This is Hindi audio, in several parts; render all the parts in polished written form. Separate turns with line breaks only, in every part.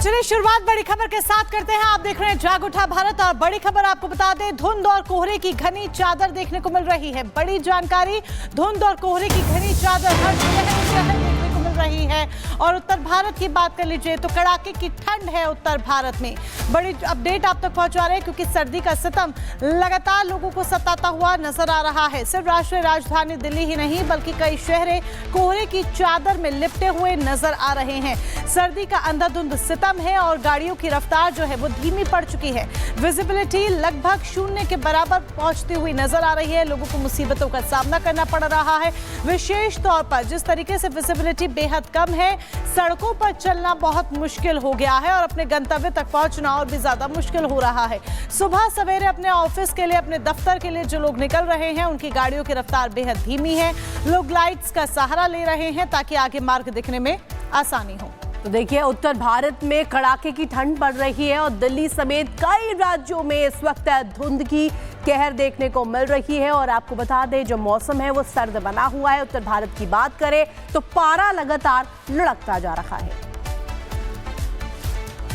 चलिए शुरुआत बड़ी खबर के साथ करते हैं। आप देख रहे हैं जाग उठा भारत और बड़ी खबर आपको बता दें, धुंध और कोहरे की घनी चादर देखने को मिल रही है। बड़ी जानकारी, धुंध और कोहरे की घनी चादर हर शहर देखने को मिल रही है। और उत्तर भारत की बात कर लीजिए तो कड़ाके की ठंड है उत्तर भारत में। बड़ी अपडेट आप तक पहुंचा रहे हैं क्योंकि सर्दी का सितम लगातार लोगों को सताता हुआ नजर आ रहा है। सिर्फ राष्ट्रीय राजधानी दिल्ली ही नहीं बल्कि कई शहर कोहरे की चादर में लिपटे हुए नजर आ रहे हैं। सर्दी का अंधाधुंध सितम है और गाड़ियों की रफ्तार जो है वो धीमी पड़ चुकी है। विजिबिलिटी लगभग शून्य के बराबर पहुंचती हुई नजर आ रही है। लोगों को मुसीबतों का सामना करना पड़ रहा है। विशेष तौर पर जिस तरीके से विजिबिलिटी बेहद कम है, सड़कों पर चलना बहुत मुश्किल हो गया है और अपने गंतव्य तक पहुंचना और भी ज्यादा मुश्किल हो रहा है। सुबह सवेरे अपने ऑफिस के लिए, अपने दफ्तर के लिए जो लोग निकल रहे हैं उनकी गाड़ियों की रफ्तार बेहद धीमी है। लोग लाइट्स का सहारा ले रहे हैं ताकि आगे मार्ग दिखने में आसानी हो।
तो देखिए, उत्तर भारत में कड़ाके की ठंड पड़ रही है और दिल्ली समेत कई राज्यों में इस वक्त धुंध की कहर देखने को मिल रही है। और आपको बता दें, जो मौसम है वो सर्द बना हुआ है। उत्तर भारत की बात करें तो पारा लगातार लुढ़कता जा रहा है।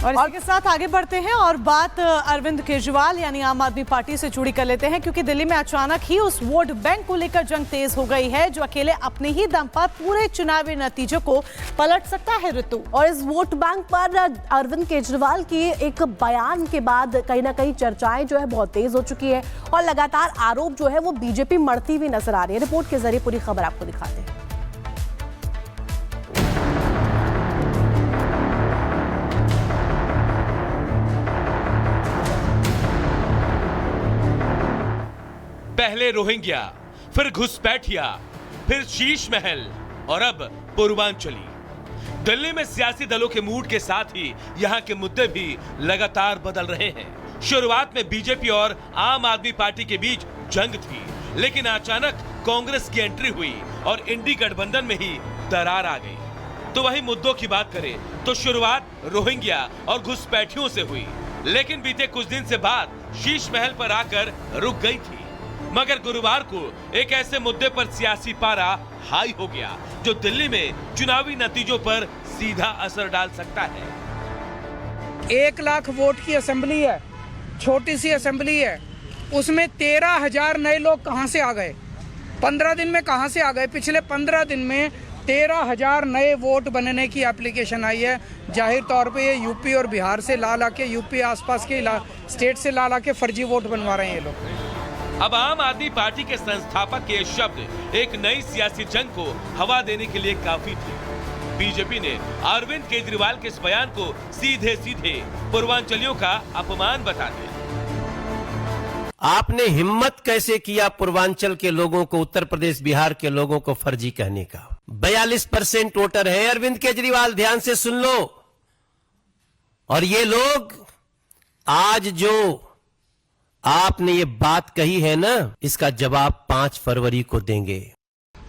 और इसी के साथ आगे बढ़ते हैं और बात अरविंद केजरीवाल यानी आम आदमी पार्टी से जुड़ी कर लेते हैं क्योंकि दिल्ली में अचानक ही उस वोट बैंक को लेकर जंग तेज हो गई है जो अकेले अपने ही दम पर पूरे चुनावी नतीजों को पलट सकता है। ऋतु,
और इस वोट बैंक पर अरविंद केजरीवाल के एक बयान के बाद कहीं ना कहीं चर्चाएं जो है बहुत तेज हो चुकी है और लगातार आरोप जो है वो बीजेपी मढ़ती हुई नजर आ रही है। रिपोर्ट के जरिए पूरी खबर आपको दिखाते हैं।
पहले रोहिंग्या, फिर घुसपैठिया, फिर शीश महल और अब पूर्वांचली। दिल्ली में सियासी दलों के मूड के साथ ही यहां के मुद्दे भी लगातार बदल रहे हैं। शुरुआत में बीजेपी और आम आदमी पार्टी के बीच जंग थी, लेकिन अचानक कांग्रेस की एंट्री हुई और इंडी गठबंधन में ही दरार आ गई। तो वही मुद्दों की बात करें तो शुरुआत रोहिंग्या और घुसपैठियों से हुई, लेकिन बीते कुछ दिन से बात शीश महल पर आकर रुक गई थी। मगर गुरुवार को एक ऐसे मुद्दे पर सियासी पारा हाई हो गया जो दिल्ली में चुनावी नतीजों पर सीधा असर डाल सकता है।
1 लाख वोट की असेंबली है, छोटी सी असेंबली है, उसमें 13,000 नए लोग कहां से आ गए? 15 दिन में कहां से आ गए? पिछले 15 दिन में 13,000 नए वोट बनने की एप्लीकेशन आई है। जाहिर तौर पे ये यूपी और बिहार से ला के, यूपी आसपास के स्टेट से ला के फर्जी वोट बनवा रहे हैं ये लोग।
अब आम आदमी पार्टी के संस्थापक के शब्द एक नई सियासी जंग को हवा देने के लिए काफी थे। बीजेपी ने अरविंद केजरीवाल के इस बयान को सीधे सीधे पूर्वांचलियों का अपमान बता दिया।
आपने हिम्मत कैसे किया पूर्वांचल के लोगों को, उत्तर प्रदेश बिहार के लोगों को फर्जी कहने का? 42% वोटर है अरविंद केजरीवाल, ध्यान से सुन लो। और ये लोग आज जो आपने ये बात कही है ना, इसका जवाब 5 फरवरी को देंगे।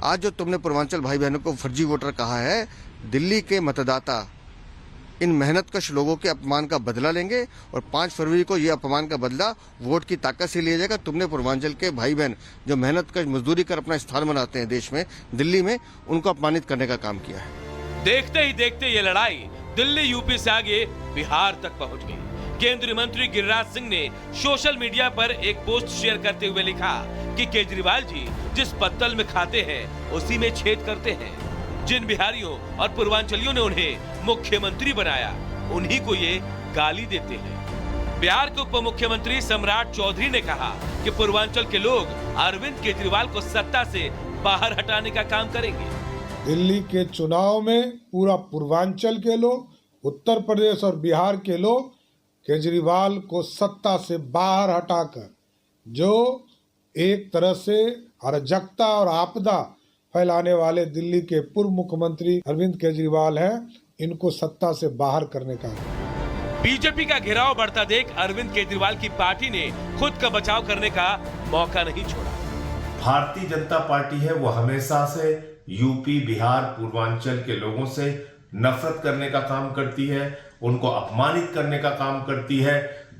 आज जो तुमने पूर्वांचल भाई बहनों को फर्जी वोटर कहा है, दिल्ली के मतदाता इन मेहनतकश लोगों के अपमान का बदला लेंगे और 5 फरवरी को ये अपमान का बदला वोट की ताकत से लिया जाएगा। तुमने पूर्वांचल के भाई बहन जो मेहनतकश मजदूरी कर अपना स्थान बनाते हैं देश में, दिल्ली में, उनको अपमानित करने का काम किया है।
देखते ही देखते ये लड़ाई दिल्ली यूपी से आगे बिहार तक पहुंच गई। केंद्रीय मंत्री गिरिराज सिंह ने सोशल मीडिया पर एक पोस्ट शेयर करते हुए लिखा कि केजरीवाल जी जिस पत्तल में खाते हैं उसी में छेद करते हैं। जिन बिहारियों और पूर्वांचलियों ने उन्हें मुख्यमंत्री बनाया, उन्हीं को ये गाली देते हैं। बिहार के उप मुख्यमंत्री सम्राट चौधरी ने कहा कि पूर्वांचल के लोग अरविंद केजरीवाल को सत्ता से बाहर हटाने का काम करेंगे।
दिल्ली के चुनाव में पूरा पूर्वांचल के लोग, उत्तर प्रदेश और बिहार के लोग केजरीवाल को सत्ता से बाहर हटाकर जो एक तरह से अराजकता और आपदा फैलाने वाले दिल्ली के पूर्व मुख्यमंत्री अरविंद केजरीवाल हैं, इनको सत्ता से बाहर करने का।
बीजेपी का घेराव बढ़ता देख अरविंद केजरीवाल की पार्टी ने खुद का बचाव करने का मौका नहीं छोड़ा।
भारतीय जनता पार्टी है वो हमेशा से यूपी, बिहार, पूर्वांचल के लोगों से नफरत करने का काम करती है, उनको अपमानित करने का काम करती है।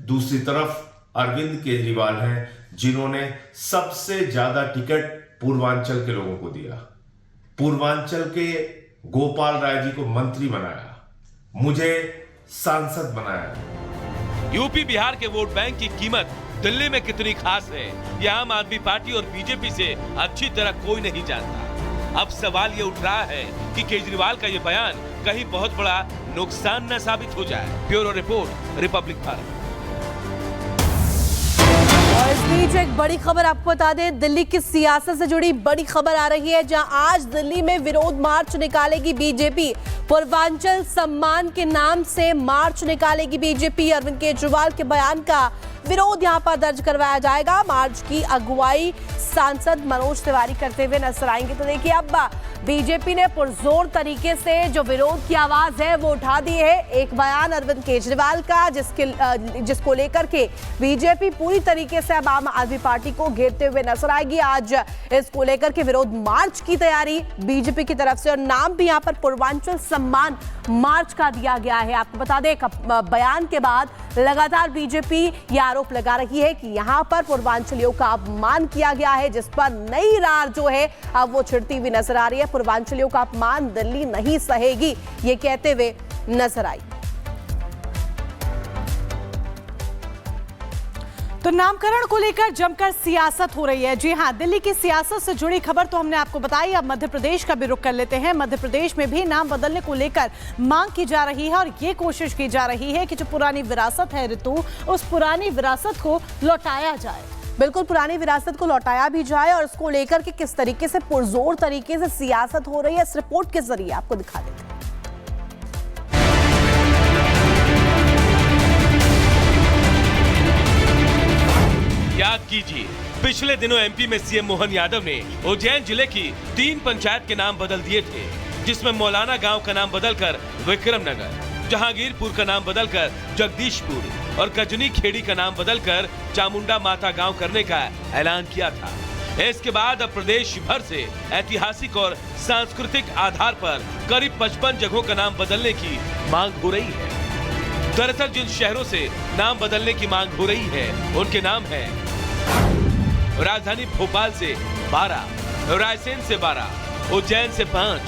दूसरी तरफ अरविंद केजरीवाल हैं जिन्होंने सबसे ज्यादा टिकट पूर्वांचल के लोगों को दिया। पूर्वांचल के गोपाल राय जी को मंत्री बनाया। मुझे सांसद बनाया।
यूपी बिहार के वोट बैंक की कीमत दिल्ली में कितनी खास है, यह आम आदमी पार्टी और बीजेपी से अच्छी तरह कोई नहीं जानता। अब सवाल ये उठ रहा है कि केजरीवाल का ये बयान कहीं बहुत बड़ा नुकसान न साबित हो जाए। Bureau report, Republic Bharat.
और इस बीच एक बड़ी खबर आपको बता दें, दिल्ली की सियासत से जुड़ी बड़ी खबर आ रही है, जहां आज दिल्ली में विरोध मार्च निकालेगी बीजेपी। पूर्वांचल सम्मान के नाम से मार्च निकालेगी बीजेपी। अरविंद केजरीवाल के बयान का विरोध यहां पर दर्ज करवाया जाएगा। मार्च की अगुवाई सांसद मनोज तिवारी करते हुए नजर आएंगे। तो देखिए, अब बीजेपी ने पुरजोर तरीके से जो विरोध की आवाज है वो उठा दी है। एक बयान अरविंद केजरीवाल का जिसको लेकर के बीजेपी पूरी तरीके से अब आम आदमी पार्टी को घेरते हुए नजर आएगी। आज इसको लेकर के विरोध मार्च की तैयारी बीजेपी की तरफ से, और नाम भी यहां पर पूर्वांचल सम्मान मार्च का दिया गया है। आपको बता दें, बयान के बाद लगातार बीजेपी यह आरोप लगा रही है कि यहां पर पूर्वांचलियों का अपमान किया गया है, जिस पर नई रार जो है अब वो छिड़ती हुई नजर आ रही है। पूर्वांचलियों का अपमान दिल्ली नहीं सहेगी, ये कहते हुए नजर आई।
तो नामकरण को लेकर जमकर सियासत हो रही है। जी हां, दिल्ली की सियासत से जुड़ी खबर तो हमने आपको बताई। अब मध्य प्रदेश का भी रुख कर लेते हैं। मध्य प्रदेश में भी नाम बदलने को लेकर मांग की जा रही है, और ये कोशिश की जा रही है कि जो पुरानी विरासत है ऋतु, उस पुरानी विरासत को लौटाया जाए।
बिल्कुल, पुरानी विरासत को लौटाया भी जाए, और इसको लेकर के किस तरीके से पुरजोर तरीके से सियासत हो रही है, इस रिपोर्ट के जरिए आपको दिखा देते हैं।
याद कीजिए, पिछले दिनों एमपी में सीएम मोहन यादव ने उज्जैन जिले की 3 पंचायत के नाम बदल दिए थे, जिसमें मौलाना गांव का नाम बदलकर विक्रमनगर, जहांगीरपुर का नाम बदलकर जगदीशपुर और कजनी खेड़ी का नाम बदलकर चामुंडा माता गांव करने का ऐलान किया था। इसके बाद अब प्रदेश भर से ऐतिहासिक और सांस्कृतिक आधार पर करीब 55 जगहों का नाम बदलने की मांग हो रही है। दरअसल जिन शहरों से नाम बदलने की मांग हो रही है, उनके नाम हैं राजधानी भोपाल से 12, रायसेन से 12, उज्जैन से 5,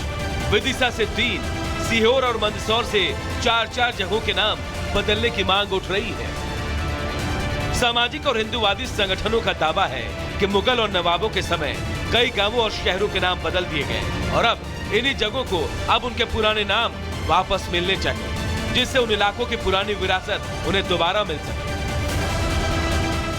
विदिशा से 3, सीहोर और मंदसौर से 4 जगहों के नाम बदलने की मांग उठ रही है। सामाजिक और हिंदूवादी संगठनों का दावा है कि मुगल और नवाबों के समय कई गांवों और शहरों के नाम बदल दिए गए, और अब इन्हीं जगहों को अब उनके पुराने नाम वापस मिलने चाहिए, जिससे उन इलाकों की पुरानी विरासत उन्हें दोबारा मिल सके।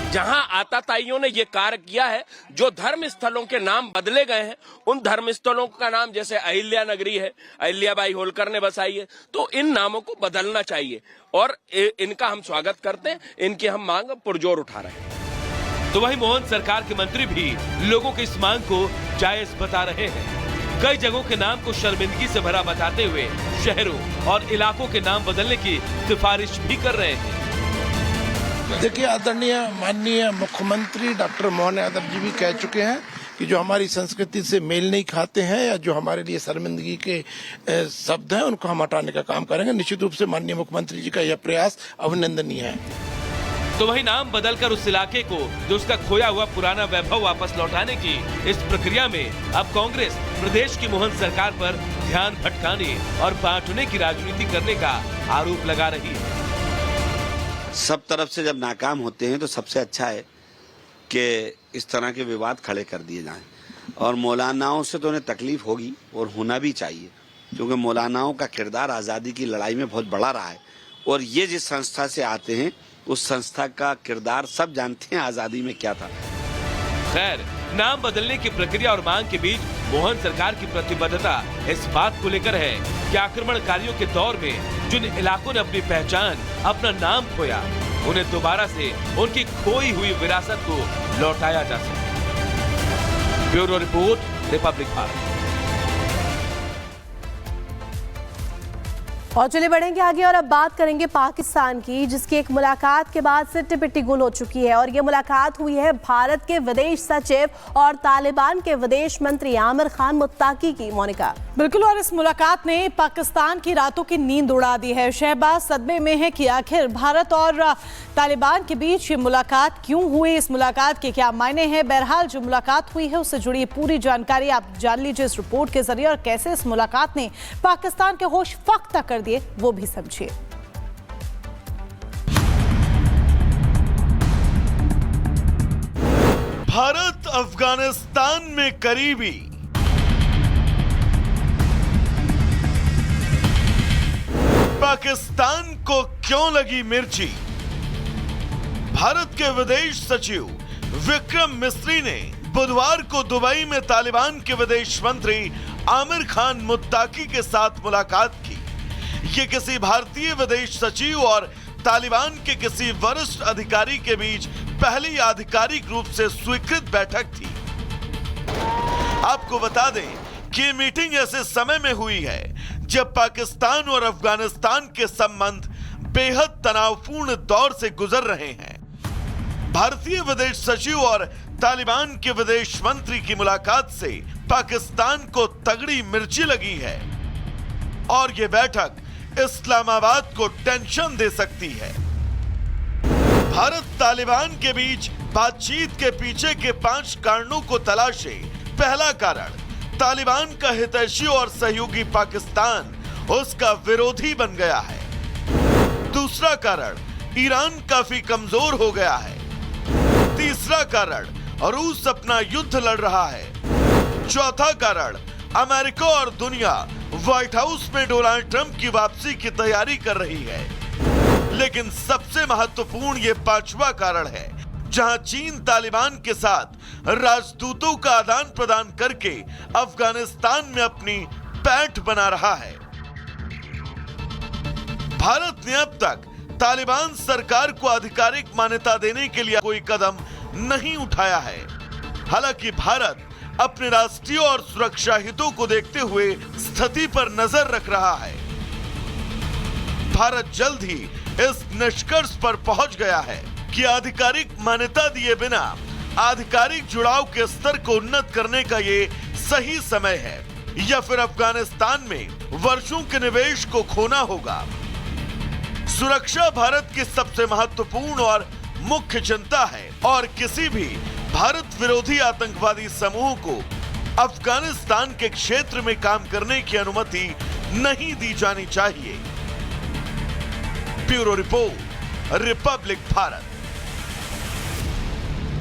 जहां आताताइयों ने ये कार्य किया है, जो धर्म स्थलों के नाम बदले गए हैं, उन धर्म स्थलों का नाम जैसे अहिल्या नगरी है, अहिल्याबाई होलकर ने बसाई है, तो इन नामों को बदलना चाहिए, और इनका हम स्वागत करते हैं। इनकी हम मांग पुरजोर उठा रहे हैं।
तो वहीं मोहन सरकार के मंत्री भी लोगों की इस मांग को जायज बता रहे हैं। कई जगहों के नाम को शर्मिंदगी से भरा बताते हुए शहरों और इलाकों के नाम बदलने की सिफारिश भी कर रहे हैं।
देखिए, आदरणीय माननीय मुख्यमंत्री डॉक्टर मोहन यादव जी भी कह चुके हैं कि जो हमारी संस्कृति से मेल नहीं खाते हैं या जो हमारे लिए शर्मिंदगी के शब्द हैं, उनको हम हटाने का काम करेंगे। निश्चित रूप से माननीय मुख्यमंत्री जी का यह प्रयास अभिनंदनीय है।
तो वही नाम बदलकर उस इलाके को जो उसका खोया हुआ पुराना वैभव वापस लौटाने की इस प्रक्रिया में अब कांग्रेस प्रदेश की मोहन सरकार पर ध्यान भटकाने और बांटने की राजनीति करने का आरोप लगा रही है।
सब तरफ से जब नाकाम होते हैं तो सबसे अच्छा है कि इस तरह के विवाद खड़े कर दिए जाएं, और मौलानाओं से तो उन्हें तकलीफ होगी और होना भी चाहिए, क्योंकि मौलानाओं का किरदार आज़ादी की लड़ाई में बहुत बड़ा रहा है, और ये जिस संस्था से आते हैं उस संस्था का किरदार सब जानते हैं आज़ादी में क्या था।
खैर, नाम बदलने की प्रक्रिया और मांग के बीच मोहन सरकार की प्रतिबद्धता इस बात को लेकर है कि आक्रमणकारियों के दौर में जिन इलाकों ने अपनी पहचान, अपना नाम खोया, उन्हें दोबारा से उनकी खोई हुई विरासत को लौटाया जा सके। Bureau report, Republic Bharat.
और चलिए बढ़ेंगे आगे, और अब बात करेंगे पाकिस्तान की, जिसकी एक मुलाकात के बाद सिट्टी पिट्टी गुल हो चुकी है। और ये मुलाकात हुई है भारत के विदेश सचिव और तालिबान के विदेश मंत्री आमिर खान मुत्ताकी की। मोनिका।
बिल्कुल, और इस मुलाकात ने पाकिस्तान की रातों की नींद उड़ा दी है। शहबाज सदमे में है कि आखिर भारत और तालिबान के बीच ये मुलाकात क्यों हुई, इस मुलाकात के क्या मायने हैं। बहरहाल जो मुलाकात हुई है उससे जुड़ी पूरी जानकारी आप जान लीजिए इस रिपोर्ट के जरिए, और कैसे इस मुलाकात ने पाकिस्तान के होश फख्त कर दिए वो भी समझिए।
भारत अफगानिस्तान में करीबी। पाकिस्तान को क्यों लगी मिर्ची? भारत के विदेश सचिव विक्रम मिस्री ने बुधवार को दुबई में तालिबान के विदेश मंत्री आमिर खान मुत्ताकी के साथ मुलाकात की। ये किसी भारतीय विदेश सचिव और तालिबान के किसी वरिष्ठ अधिकारी के बीच पहली आधिकारिक रूप से स्वीकृत बैठक थी। आपको बता दें कि ये मीटिंग ऐसे समय में हुई है जब पाकिस्तान और अफगानिस्तान के संबंध बेहद तनावपूर्ण दौर से गुजर रहे हैं। भारतीय विदेश सचिव और तालिबान के विदेश मंत्री की मुलाकात से पाकिस्तान को तगड़ी मिर्ची लगी है और ये बैठक इस्लामाबाद को टेंशन दे सकती है। भारत तालिबान के बीच बातचीत के पीछे के 5 कारणों को तलाशे। पहला कारण, तालिबान का हितैषी और सहयोगी पाकिस्तान उसका विरोधी बन गया है। दूसरा कारण, ईरान काफी कमजोर हो गया है। तीसरा कारण, रूस अपना युद्ध लड़ रहा है। चौथा कारण, अमेरिका और दुनिया व्हाइट हाउस में डोनाल्ड ट्रंप की वापसी की तैयारी कर रही है। लेकिन सबसे महत्वपूर्ण ये 5वां कारण है, जहां चीन तालिबान के साथ राजदूतों का आदान प्रदान करके अफगानिस्तान में अपनी पैठ बना रहा है। भारत ने अब तक तालिबान सरकार को आधिकारिक मान्यता देने के लिए कोई कदम नहीं उठाया है। हालांकि भारत अपने राष्ट्रीय और सुरक्षा हितों को देखते हुए स्थिति पर नजर रख रहा है। भारत जल्द ही इस निष्कर्ष पर पहुंच गया है कि आधिकारिक मान्यता दिए बिना आधिकारिक जुड़ाव के स्तर को उन्नत करने का ये सही समय है, या फिर अफगानिस्तान में वर्षों के निवेश को खोना होगा। सुरक्षा भारत की सबसे महत्वपूर्ण और मुख्य चिंता है और किसी भी भारत विरोधी आतंकवादी समूह को अफगानिस्तान के क्षेत्र में काम करने की अनुमति नहीं दी जानी चाहिए। Bureau report, Republic Bharat.